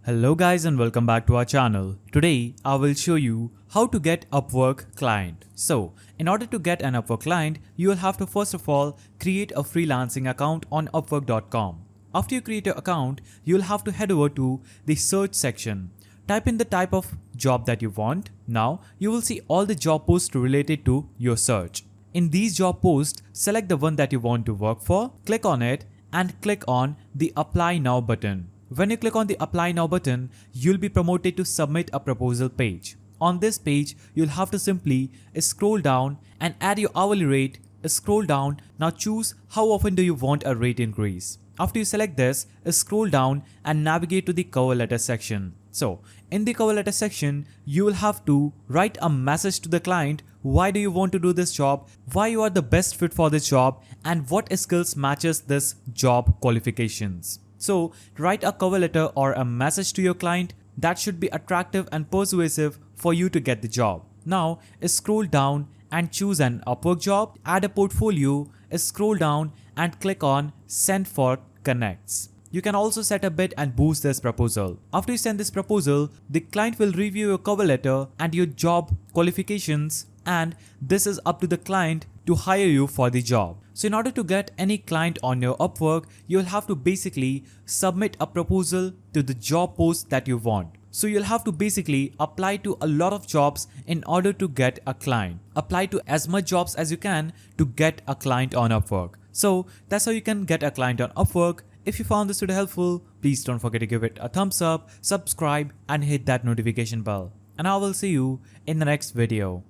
Hello guys and welcome back to our channel. Today I will show you how to get Upwork client. So in order to get an Upwork client, you will have to first of all create a freelancing account on upwork.com. After you create your account, you will have to head over to the search section. Type in the type of job that you want. Now you will see all the job posts related to your search. In these job posts, select the one that you want to work for, click on it and click on the apply now button. When you click on the apply now button, you'll be promoted to submit a proposal page. On this page, you'll have to simply scroll down and add your hourly rate. Scroll down, now choose how often do you want a rate increase. After you select this, scroll down and navigate to the cover letter section. So in the cover letter section, you will have to write a message to the client. Why do you want to do this job? Why you are the best fit for this job? And what skills matches this job qualifications? So write a cover letter or a message to your client that should be attractive and persuasive for you to get the job. Now scroll down and choose an Upwork job, add a portfolio, scroll down and click on send for connects. You can also set a bid and boost this proposal. After you send this proposal, the client will review your cover letter and your job qualifications, and this is up to the client to hire you for the job. So in order to get any client on your Upwork, you'll have to basically submit a proposal to the job post that you want. So you'll have to basically apply to a lot of jobs in order to get a client. Apply to as much jobs as you can to get a client on Upwork. So that's how you can get a client on Upwork. If you found this video helpful, please don't forget to give it a thumbs up, subscribe and hit that notification bell. And I will see you in the next video.